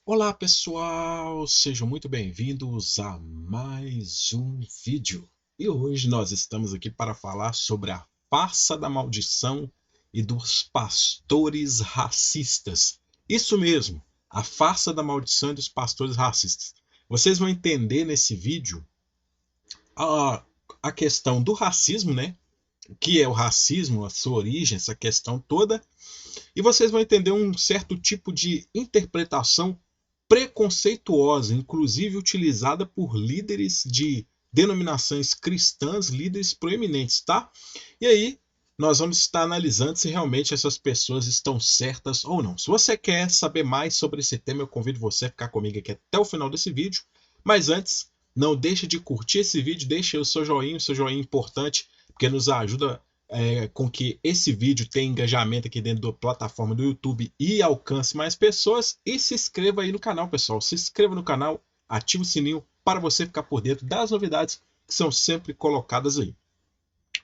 Olá pessoal, sejam muito bem-vindos a mais um vídeo. E hoje nós estamos aqui para falar sobre a farsa da maldição e dos pastores racistas. Isso mesmo, a farsa da maldição e dos pastores racistas. Vocês vão entender nesse vídeo a, a questão do racismo, né? O que é o racismo, a sua origem, essa questão toda. E vocês vão entender um certo tipo de interpretação preconceituosa, inclusive utilizada por líderes de denominações cristãs, líderes proeminentes, tá? E aí nós vamos estar analisando se realmente essas pessoas estão certas ou não. Se você quer saber mais sobre esse tema, eu convido você a ficar comigo aqui até o final desse vídeo. Mas antes, não deixe de curtir esse vídeo, deixe o seu joinha importante, porque nos ajuda com que esse vídeo tenha engajamento aqui dentro da plataforma do YouTube e alcance mais pessoas. E se inscreva aí no canal, pessoal. Se inscreva no canal, ative o sininho para você ficar por dentro das novidades que são sempre colocadas aí.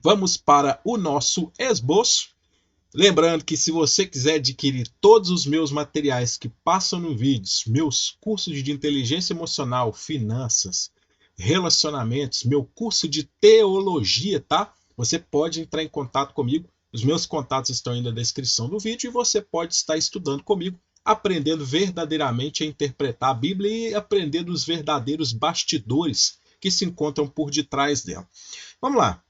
Vamos para o nosso esboço. Lembrando que se você quiser adquirir todos os meus materiais que passam no vídeo, meus cursos de inteligência emocional, finanças, relacionamentos, meu curso de teologia, tá? Você pode entrar em contato comigo. Os meus contatos estão aí na descrição do vídeo e você pode estar estudando comigo, aprendendo verdadeiramente a interpretar a Bíblia e aprendendo os verdadeiros bastidores que se encontram por detrás dela. Vamos lá.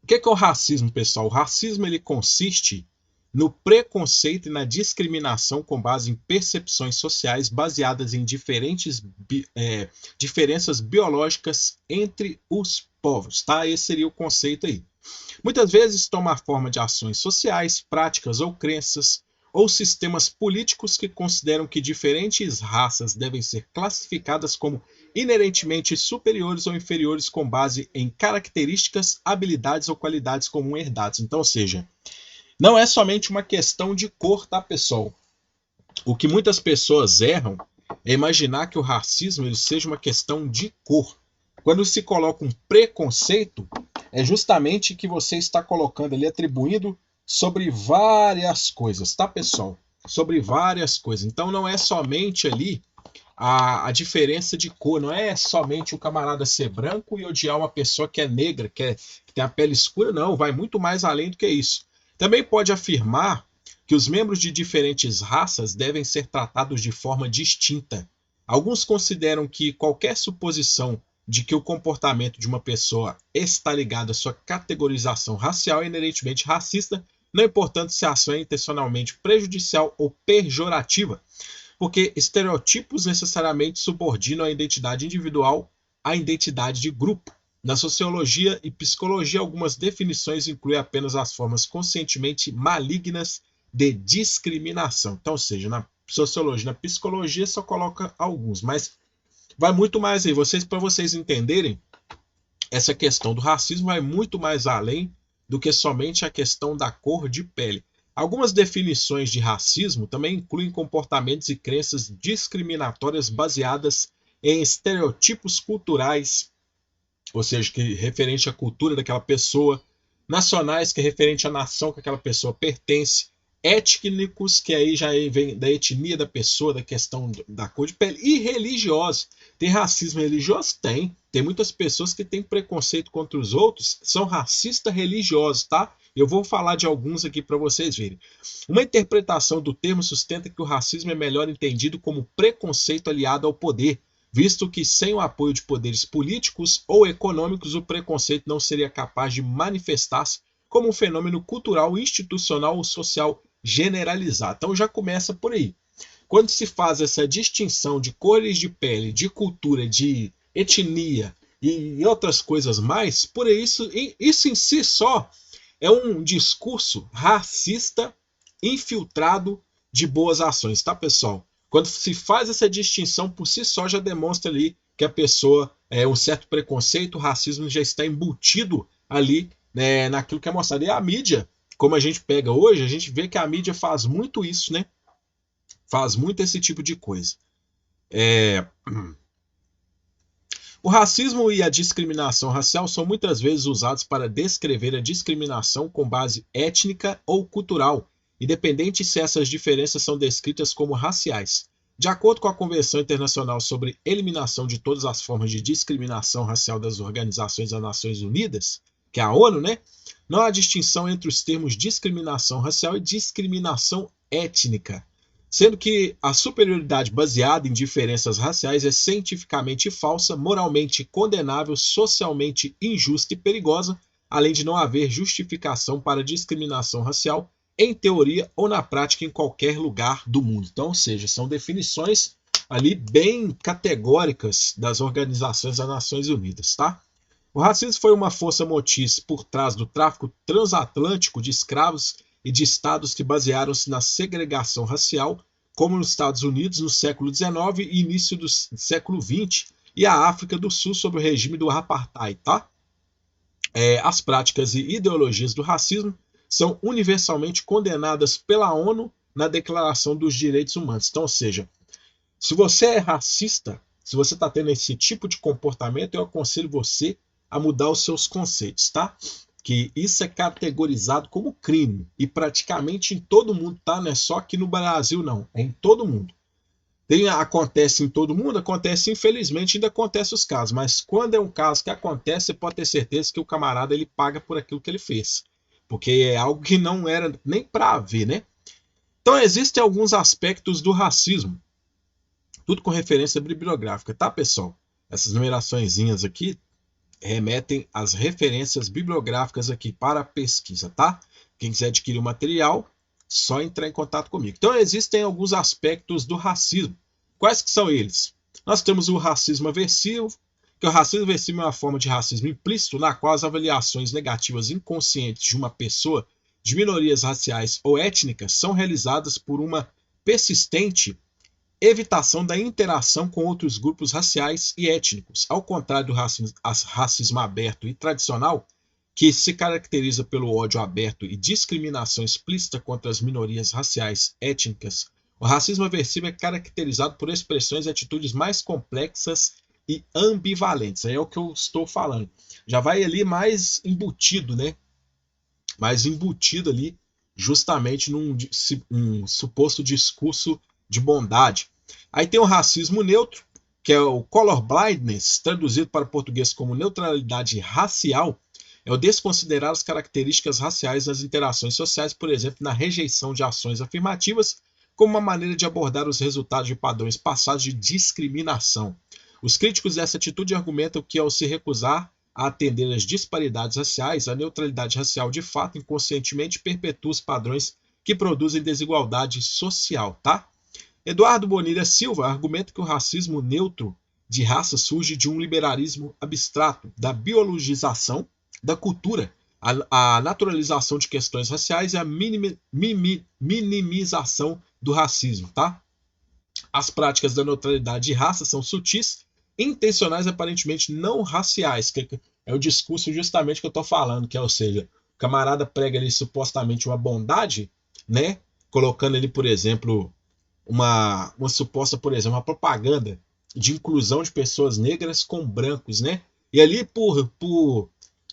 O que é o racismo, pessoal? O racismo ele consiste no preconceito e na discriminação com base em percepções sociais baseadas em diferenças biológicas entre os povos, tá? Esse seria o conceito aí. Muitas vezes toma a forma de ações sociais, práticas ou crenças, ou sistemas políticos que consideram que diferentes raças devem ser classificadas como inerentemente superiores ou inferiores com base em características, habilidades ou qualidades comum herdadas. Então, ou seja, não é somente uma questão de cor, tá, pessoal? O que muitas pessoas erram é imaginar que o racismo ele seja uma questão de cor. Quando se coloca um preconceito, é justamente que você está colocando ali, atribuindo sobre várias coisas, tá, pessoal? Sobre várias coisas. Então não é somente ali a diferença de cor, não é somente o camarada ser branco e odiar uma pessoa que é negra, que tem a pele escura, não, vai muito mais além do que isso. Também pode afirmar que os membros de diferentes raças devem ser tratados de forma distinta. Alguns consideram que qualquer suposição de que o comportamento de uma pessoa está ligado à sua categorização racial é inerentemente racista, não importando se a ação é intencionalmente prejudicial ou pejorativa, porque estereotipos necessariamente subordinam a identidade individual à identidade de grupo. Na sociologia e psicologia, algumas definições incluem apenas as formas conscientemente malignas de discriminação. Então, ou seja, na sociologia, na psicologia só coloca alguns, mas vai muito mais aí. Para vocês entenderem, essa questão do racismo vai muito mais além do que somente a questão da cor de pele. Algumas definições de racismo também incluem comportamentos e crenças discriminatórias baseadas em estereotipos culturais, ou seja, que é referente à cultura daquela pessoa, nacionais, que é referente à nação que aquela pessoa pertence, étnicos, que aí já vem da etnia da pessoa, da questão da cor de pele, e religiosos. Tem racismo religioso? Tem. Tem muitas pessoas que têm preconceito contra os outros, são racistas religiosos, tá? Eu vou falar de alguns aqui para vocês verem. Uma interpretação do termo sustenta que o racismo é melhor entendido como preconceito aliado ao poder, visto que sem o apoio de poderes políticos ou econômicos, o preconceito não seria capaz de manifestar-se como um fenômeno cultural, institucional ou social generalizado. Então já começa por aí. Quando se faz essa distinção de cores de pele, de cultura, de etnia e outras coisas mais, por isso em si só é um discurso racista infiltrado de boas ações, tá, pessoal? Quando se faz essa distinção por si só já demonstra ali que a pessoa é um certo preconceito, o racismo já está embutido ali, né, naquilo que é mostrado. E a mídia, como a gente pega hoje, a gente vê que a mídia faz muito isso, né? Faz muito esse tipo de coisa. É... O racismo e a discriminação racial são muitas vezes usados para descrever a discriminação com base étnica ou cultural, independente se essas diferenças são descritas como raciais. De acordo com a Convenção Internacional sobre Eliminação de Todas as Formas de Discriminação Racial das Organizações das Nações Unidas, que é a ONU, né? Não há distinção entre os termos discriminação racial e discriminação étnica, sendo que a superioridade baseada em diferenças raciais é cientificamente falsa, moralmente condenável, socialmente injusta e perigosa, além de não haver justificação para discriminação racial em teoria ou na prática em qualquer lugar do mundo. Então, ou seja, são definições ali bem categóricas das organizações das Nações Unidas, tá? O racismo foi uma força motriz por trás do tráfico transatlântico de escravos e de estados que basearam-se na segregação racial, como nos Estados Unidos no século XIX e início do século XX, e a África do Sul sob o regime do apartheid, tá? As práticas e ideologias do racismo são universalmente condenadas pela ONU na Declaração dos Direitos Humanos. Então, ou seja, se você é racista, se você está tendo esse tipo de comportamento, eu aconselho você a mudar os seus conceitos, tá? Que isso é categorizado como crime e praticamente em todo mundo, tá? Não é só aqui no Brasil, não. É em todo mundo. Acontece em todo mundo, acontece, infelizmente, ainda acontece os casos, mas quando é um caso que acontece, você pode ter certeza que o camarada ele paga por aquilo que ele fez, porque é algo que não era nem para haver, né? Então existem alguns aspectos do racismo, tudo com referência bibliográfica, tá, pessoal? Essas numeraçõezinhas aqui remetem às referências bibliográficas aqui para a pesquisa, tá? Quem quiser adquirir o material, só entrar em contato comigo. Então existem alguns aspectos do racismo. Quais que são eles? Nós temos o racismo aversivo, que o racismo aversivo é uma forma de racismo implícito na qual as avaliações negativas inconscientes de uma pessoa de minorias raciais ou étnicas são realizadas por uma persistente evitação da interação com outros grupos raciais e étnicos, ao contrário do racismo aberto e tradicional, que se caracteriza pelo ódio aberto e discriminação explícita contra as minorias raciais étnicas. O racismo aversivo é caracterizado por expressões e atitudes mais complexas e ambivalentes. Aí é o que eu estou falando. Já vai ali mais embutido, né? Mais embutido ali, justamente num suposto discurso de bondade. Aí tem o racismo neutro, que é o colorblindness, traduzido para o português como neutralidade racial, é o desconsiderar as características raciais nas interações sociais, por exemplo, na rejeição de ações afirmativas, como uma maneira de abordar os resultados de padrões passados de discriminação. Os críticos dessa atitude argumentam que, ao se recusar a atender às disparidades raciais, a neutralidade racial de fato inconscientemente perpetua os padrões que produzem desigualdade social, tá? Eduardo Bonilha Silva argumenta que o racismo neutro de raça surge de um liberalismo abstrato, da biologização da cultura, a naturalização de questões raciais e a minimização do racismo, tá? As práticas da neutralidade de raça são sutis, intencionais e aparentemente não raciais, que é o discurso justamente que eu estou falando, que é, ou seja, o camarada prega ali supostamente uma bondade, né? Colocando ali, por exemplo, uma suposta, por exemplo, uma propaganda de inclusão de pessoas negras com brancos, né? E ali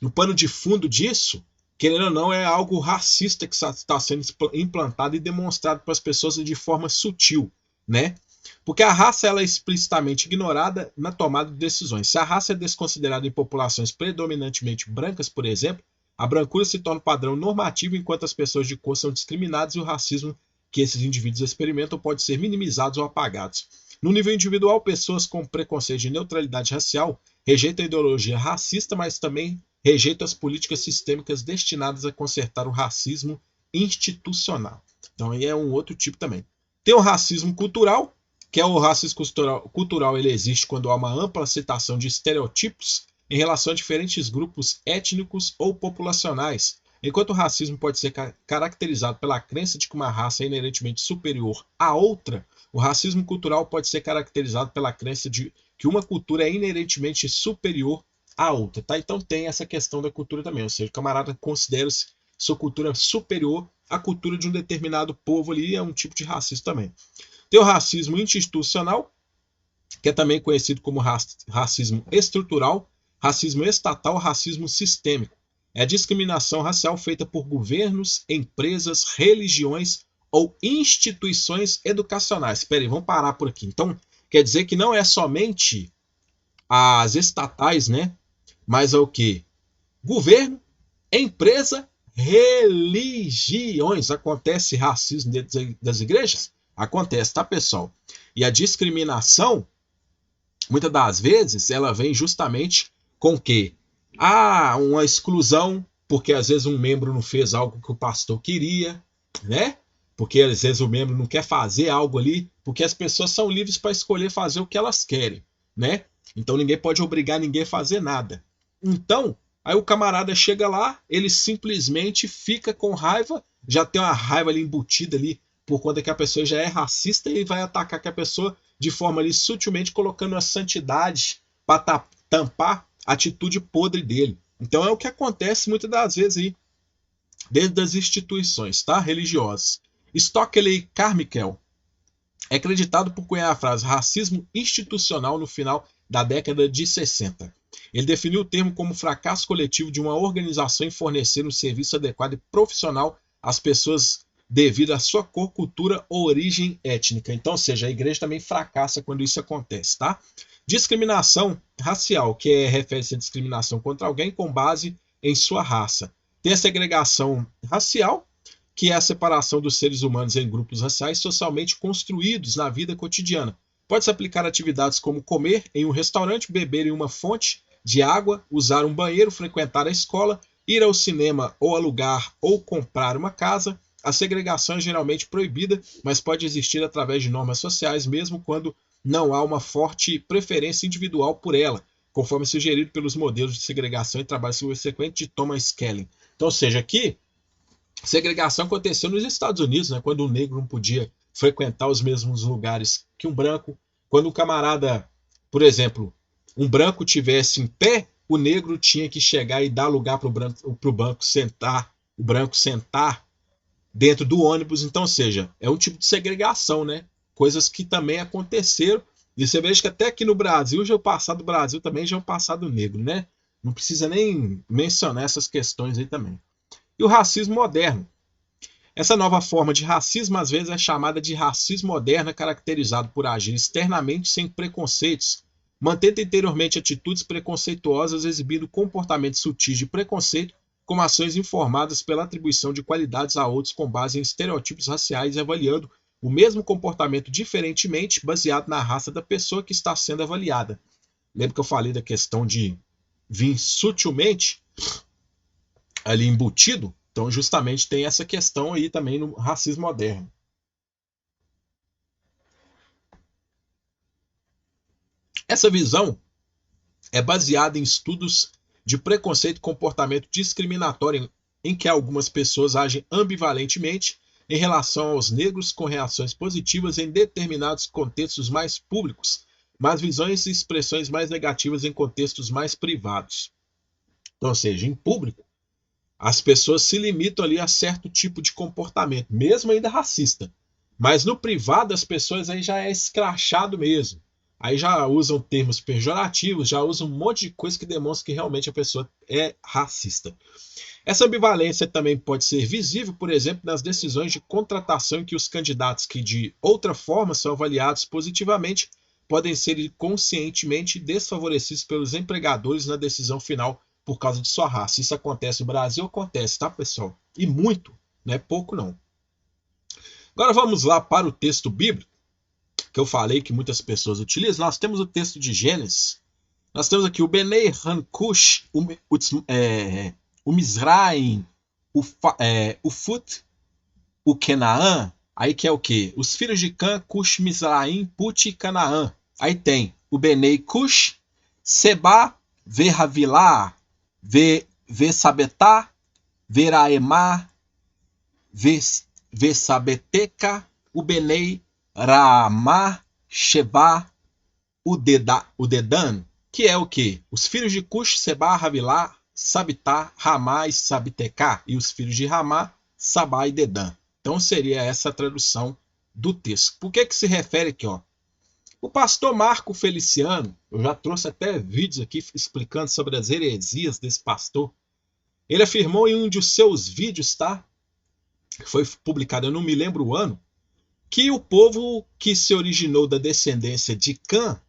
no pano de fundo disso, querendo ou não, é algo racista que está sendo implantado e demonstrado para as pessoas de forma sutil, né? Porque a raça ela é explicitamente ignorada na tomada de decisões. Se a raça é desconsiderada em populações predominantemente brancas, por exemplo, a brancura se torna padrão normativo enquanto as pessoas de cor são discriminadas e o racismo que esses indivíduos experimentam pode ser minimizados ou apagados. No nível individual, pessoas com preconceito de neutralidade racial rejeitam a ideologia racista, mas também rejeitam as políticas sistêmicas destinadas a consertar o racismo institucional. Então aí é um outro tipo também. Tem o racismo cultural, que é o racismo cultural, ele existe quando há uma ampla aceitação de estereotipos em relação a diferentes grupos étnicos ou populacionais, enquanto o racismo pode ser caracterizado pela crença de que uma raça é inerentemente superior à outra, o racismo cultural pode ser caracterizado pela crença de que uma cultura é inerentemente superior à outra. Tá? Então tem essa questão da cultura também, ou seja, o camarada considera-se sua cultura superior à cultura de um determinado povo ali, é um tipo de racismo também. Tem o racismo institucional, que é também conhecido como racismo estrutural, racismo estatal, racismo sistêmico. É a discriminação racial feita por governos, empresas, religiões ou instituições educacionais. Espera aí, vamos parar por aqui. Então, quer dizer que não é somente as estatais, né? Mas é o quê? Governo, empresa, religiões. Acontece racismo dentro das igrejas? Acontece, tá, pessoal? E a discriminação, muitas das vezes, ela vem justamente com o quê? Uma exclusão, porque às vezes um membro não fez algo que o pastor queria, né? Porque às vezes o membro não quer fazer algo ali, porque as pessoas são livres para escolher fazer o que elas querem, né? Então ninguém pode obrigar ninguém a fazer nada. Então, aí o camarada chega lá, ele simplesmente fica com raiva, já tem uma raiva ali embutida ali, por conta que a pessoa já é racista e vai atacar que a pessoa de forma ali sutilmente colocando a santidade para tampar a atitude podre dele. Então é o que acontece muitas das vezes aí, desde as instituições, tá? Religiosas. Stockley Carmichael é acreditado por cunhar a frase racismo institucional no final da década de 60. Ele definiu o termo como fracasso coletivo de uma organização em fornecer um serviço adequado e profissional às pessoas devido à sua cor, cultura ou origem étnica. Então, ou seja, a igreja também fracassa quando isso acontece, tá? Discriminação racial, que refere-se à discriminação contra alguém com base em sua raça. Tem a segregação racial, que é a separação dos seres humanos em grupos raciais socialmente construídos na vida cotidiana. Pode-se aplicar atividades como comer em um restaurante, beber em uma fonte de água, usar um banheiro, frequentar a escola, ir ao cinema ou alugar ou comprar uma casa. A segregação é geralmente proibida, mas pode existir através de normas sociais, mesmo quando não há uma forte preferência individual por ela, conforme sugerido pelos modelos de segregação e trabalho subsequente de Thomas Schelling. Então, ou seja, aqui, segregação aconteceu nos Estados Unidos, né, quando o negro não podia frequentar os mesmos lugares que um branco. Quando um camarada, por exemplo, um branco tivesse em pé, o negro tinha que chegar e dar lugar para o branco sentar, o branco sentar dentro do ônibus. Então, ou seja, é um tipo de segregação, né? Coisas que também aconteceram. E você veja que até aqui no Brasil, já o passado do Brasil também já é um passado negro, né? Não precisa nem mencionar essas questões aí também. E o racismo moderno. Essa nova forma de racismo às vezes é chamada de racismo moderno, caracterizado por agir externamente sem preconceitos, mantendo interiormente atitudes preconceituosas, exibindo comportamentos sutis de preconceito, como ações informadas pela atribuição de qualidades a outros com base em estereótipos raciais e avaliando o mesmo comportamento diferentemente baseado na raça da pessoa que está sendo avaliada. Lembra que eu falei da questão de vir sutilmente ali embutido? Então, justamente tem essa questão aí também no racismo moderno. Essa visão é baseada em estudos de preconceito e comportamento discriminatório em que algumas pessoas agem ambivalentemente em relação aos negros com reações positivas em determinados contextos mais públicos, mas visões e expressões mais negativas em contextos mais privados. Então, ou seja, em público, as pessoas se limitam ali a certo tipo de comportamento, mesmo ainda racista. Mas no privado as pessoas aí já é escrachado mesmo. Aí já usam termos pejorativos, já usam um monte de coisa que demonstra que realmente a pessoa é racista. Essa ambivalência também pode ser visível, por exemplo, nas decisões de contratação em que os candidatos que de outra forma são avaliados positivamente podem ser conscientemente desfavorecidos pelos empregadores na decisão final por causa de sua raça. Isso acontece no Brasil? Acontece, tá, pessoal? E muito, não é pouco não. Agora vamos lá para o texto bíblico, que eu falei que muitas pessoas utilizam. Nós temos o texto de Gênesis. Nós temos aqui o Benei Hankush, o Mizraim, o Fut, o Kenaã. Aí que é o quê? Os filhos de Cã, Cush, Mizraim, Put e Canaã. Aí tem o Benei Cush, Seba, Verhavilá, Vesabetá, Veraemá, Vesabeteca, o Benei Raamá, Sheba, o Dedan, que é o quê? Os filhos de Cush, Seba, Havilá, Sabitá, Ramá e Sabitecá, e os filhos de Ramá, Sabá e Dedan. Então seria essa a tradução do texto. Por que se refere aqui? Ó? O pastor Marco Feliciano, eu já trouxe até vídeos aqui explicando sobre as heresias desse pastor. Ele afirmou em um de seus vídeos, tá? que foi publicada, eu não me lembro o ano, que o povo que se originou da descendência de Cã,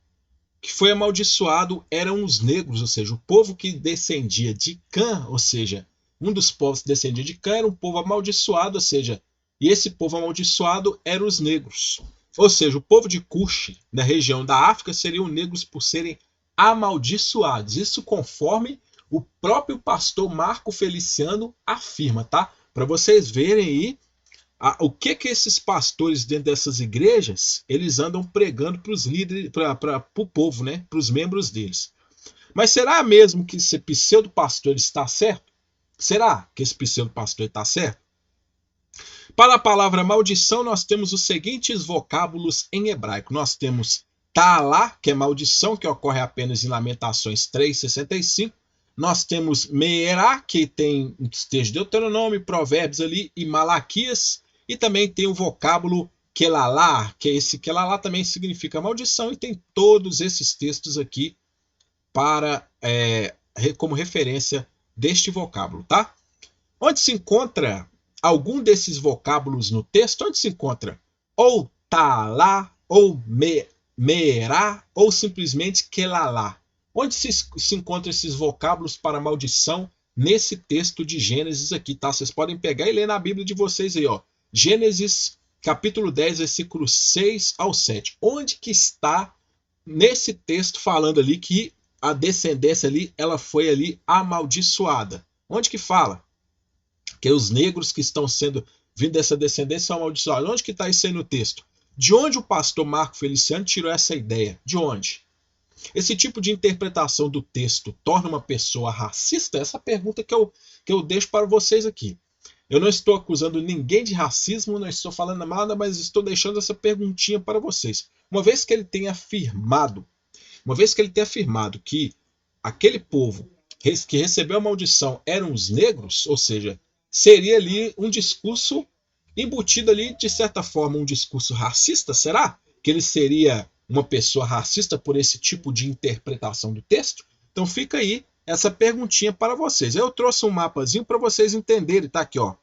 que foi amaldiçoado, eram os negros, ou seja, o povo que descendia de Cã, ou seja, um dos povos que descendia de Cã era um povo amaldiçoado, ou seja, e esse povo amaldiçoado eram os negros. Ou seja, o povo de Cush, na região da África, seriam negros por serem amaldiçoados. Isso conforme o próprio pastor Marco Feliciano afirma, tá? Para vocês verem aí o que esses pastores dentro dessas igrejas eles andam pregando para os líderes, para o povo, né? Para os membros deles. Mas será mesmo que esse pseudo pastor está certo? Será que esse pseudo pastor está certo? Para a palavra maldição, nós temos os seguintes vocábulos em hebraico. Nós temos Ta'alá, que é maldição, que ocorre apenas em Lamentações 3:65. Nós temos Meerá, que tem os textos de Deuteronômio, Provérbios ali, e Malaquias. E também tem o vocábulo Kelalá, que esse Kelalá também significa maldição, e tem todos esses textos aqui para como referência deste vocábulo, tá? Onde se encontra algum desses vocábulos no texto? Onde se encontra ou Ta'alá, ou Meerá, ou simplesmente Kelalá? Onde se encontram esses vocábulos para maldição nesse texto de Gênesis aqui, tá? Vocês podem pegar e ler na Bíblia de vocês aí, ó. Gênesis capítulo 10, versículos 6 ao 7. Onde que está nesse texto falando ali que a descendência ali, ela foi ali amaldiçoada? Onde que fala? Que os negros que estão sendo vindo dessa descendência são amaldiçoados. Onde que está isso aí no texto? De onde o pastor Marco Feliciano tirou essa ideia? De onde? Esse tipo de interpretação do texto torna uma pessoa racista? Essa pergunta que eu deixo para vocês aqui. Eu não estou acusando ninguém de racismo, não estou falando nada, mas estou deixando essa perguntinha para vocês. Uma vez que ele tenha afirmado que aquele povo que recebeu a maldição eram os negros, ou seja, seria ali um discurso embutido ali, de certa forma, um discurso racista, será? Que ele seria uma pessoa racista por esse tipo de interpretação do texto? Então fica aí essa perguntinha para vocês. Eu trouxe um mapazinho para vocês entenderem, tá aqui, ó.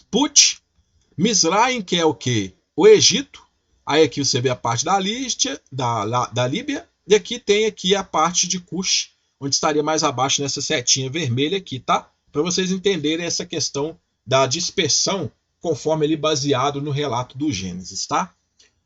Put, Mizraim, que é o quê? O Egito. Aí aqui você vê a parte da Líbia, e aqui tem aqui a parte de Cush, onde estaria mais abaixo nessa setinha vermelha aqui, tá? Para vocês entenderem essa questão da dispersão, conforme ele baseado no relato do Gênesis, tá?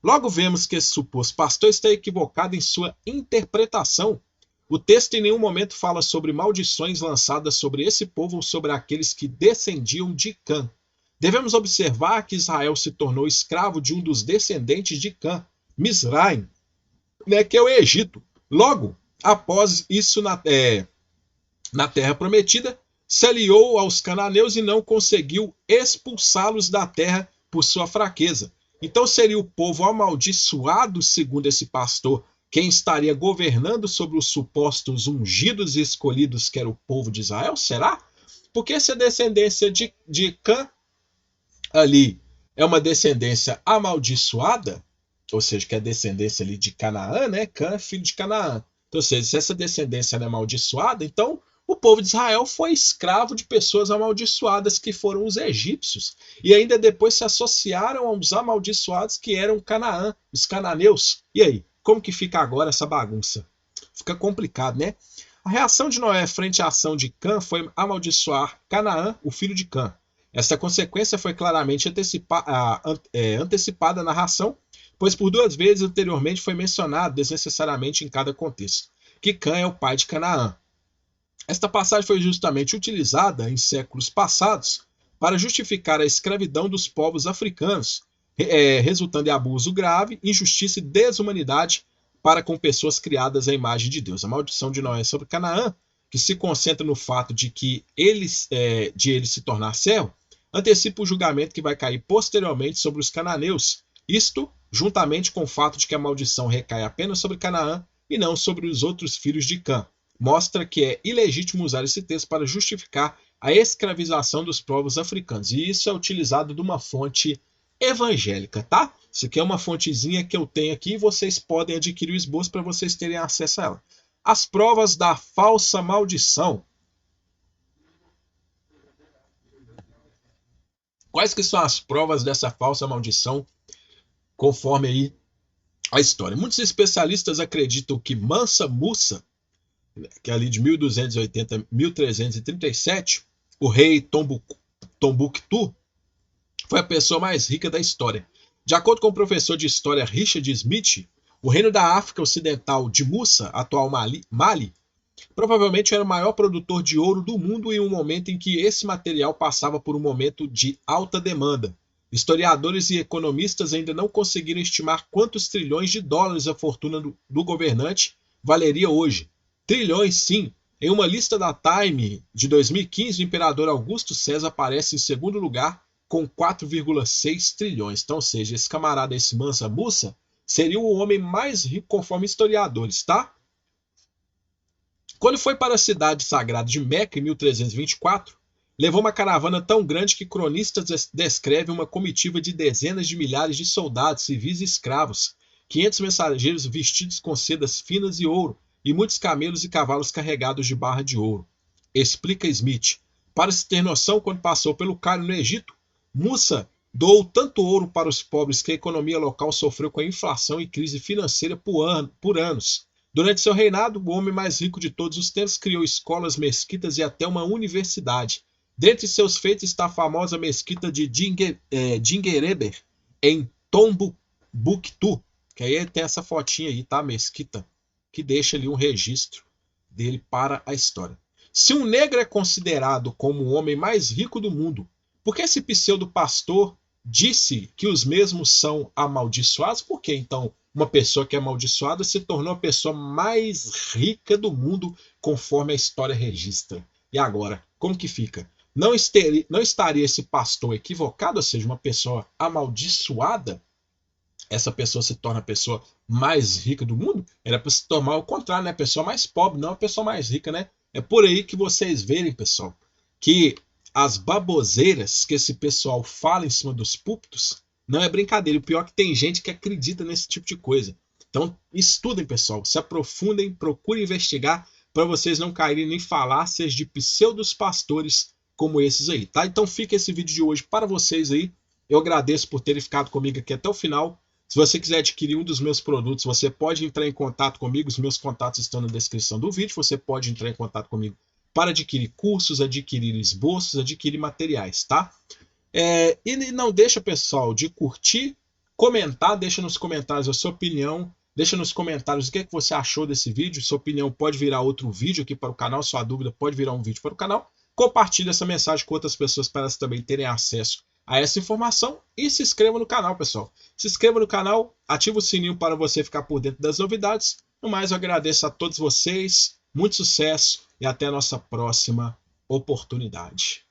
Logo vemos que esse suposto pastor está equivocado em sua interpretação. O texto em nenhum momento fala sobre maldições lançadas sobre esse povo ou sobre aqueles que descendiam de Cã. Devemos observar que Israel se tornou escravo de um dos descendentes de Cã, Mizraim, né, que é o Egito. Logo, após isso na Terra Prometida, se aliou aos cananeus e não conseguiu expulsá-los da terra por sua fraqueza. Então seria o povo amaldiçoado, segundo esse pastor, quem estaria governando sobre os supostos ungidos e escolhidos, que era o povo de Israel? Será? Porque se a descendência de Cã ali é uma descendência amaldiçoada, ou seja, que é a descendência ali de Canaã, né? Cã é filho de Canaã. Então, ou seja, se essa descendência é amaldiçoada, então o povo de Israel foi escravo de pessoas amaldiçoadas que foram os egípcios. E ainda depois se associaram aos amaldiçoados que eram Canaã, os cananeus. E aí, como que fica agora essa bagunça? Fica complicado, né? A reação de Noé frente à ação de Cã foi amaldiçoar Canaã, o filho de Cã. Essa consequência foi claramente antecipada na narração, pois por 2 vezes anteriormente foi mencionado desnecessariamente em cada contexto, que Cã é o pai de Canaã. Esta passagem foi justamente utilizada em séculos passados para justificar a escravidão dos povos africanos, resultando em abuso grave, injustiça e desumanidade para com pessoas criadas à imagem de Deus. A maldição de Noé sobre Canaã, que se concentra no fato de ele se tornar servo, antecipa o julgamento que vai cair posteriormente sobre os cananeus. Isto, juntamente com o fato de que a maldição recai apenas sobre Canaã e não sobre os outros filhos de Cã, mostra que é ilegítimo usar esse texto para justificar a escravização dos povos africanos. E isso é utilizado de uma fonte evangélica, tá? Isso aqui é uma fontezinha que eu tenho aqui e vocês podem adquirir o esboço para vocês terem acesso a ela. As provas da falsa maldição. Quais que são as provas dessa falsa maldição, conforme aí a história? Muitos especialistas acreditam que Mansa Musa, que é ali de 1280 a 1337, o rei Tombouctou, foi a pessoa mais rica da história. De acordo com o professor de história Richard Smith, o reino da África Ocidental de Musa, atual Mali, provavelmente era o maior produtor de ouro do mundo em um momento em que esse material passava por um momento de alta demanda. Historiadores e economistas ainda não conseguiram estimar quantos trilhões de dólares a fortuna do governante valeria hoje. Trilhões, sim. Em uma lista da Time de 2015, o imperador Augusto César aparece em segundo lugar com 4,6 trilhões. Então, ou seja, esse camarada, esse Mansa Musa, seria o homem mais rico conforme historiadores, tá? Quando foi para a cidade sagrada de Meca em 1324, levou uma caravana tão grande que cronistas descrevem uma comitiva de dezenas de milhares de soldados, civis e escravos, 500 mensageiros vestidos com sedas finas e ouro, e muitos camelos e cavalos carregados de barra de ouro. Explica Smith. Para se ter noção, quando passou pelo Cairo no Egito, Musa doou tanto ouro para os pobres que a economia local sofreu com a inflação e crise financeira por anos. Durante seu reinado, o homem mais rico de todos os tempos criou escolas, mesquitas e até uma universidade. Dentre seus feitos está a famosa mesquita de Dinguereber, em Tombouctou, que aí tem essa fotinha aí, tá? Mesquita, que deixa ali um registro dele para a história. Se um negro é considerado como o homem mais rico do mundo, por que esse pseudo-pastor disse que os mesmos são amaldiçoados? Por que então uma pessoa que é amaldiçoada se tornou a pessoa mais rica do mundo, conforme a história registra? E agora, como que fica? Não estaria esse pastor equivocado, ou seja, uma pessoa amaldiçoada? Essa pessoa se torna a pessoa mais rica do mundo? Era para se tornar o contrário, né? A pessoa mais pobre, não a pessoa mais rica, né? É por aí que vocês verem, pessoal, que as baboseiras que esse pessoal fala em cima dos púlpitos não é brincadeira. O pior é que tem gente que acredita nesse tipo de coisa. Então, estudem, pessoal, se aprofundem, procurem investigar para vocês não caírem em falácias de pseudos pastores como esses aí, tá? Então fica esse vídeo de hoje para vocês aí. Eu agradeço por terem ficado comigo aqui até o final. Se você quiser adquirir um dos meus produtos, você pode entrar em contato comigo. Os meus contatos estão na descrição do vídeo. Você pode entrar em contato comigo para adquirir cursos, adquirir esboços, adquirir materiais, tá? E não deixa, pessoal, de curtir, comentar, deixa nos comentários a sua opinião, deixa nos comentários o que você achou desse vídeo. Sua opinião pode virar outro vídeo aqui para o canal, sua dúvida pode virar um vídeo para o canal. Compartilhe essa mensagem com outras pessoas para elas também terem acesso a essa informação e se inscreva no canal, pessoal. Se inscreva no canal, ativa o sininho para você ficar por dentro das novidades. No mais, eu agradeço a todos vocês, muito sucesso e até a nossa próxima oportunidade.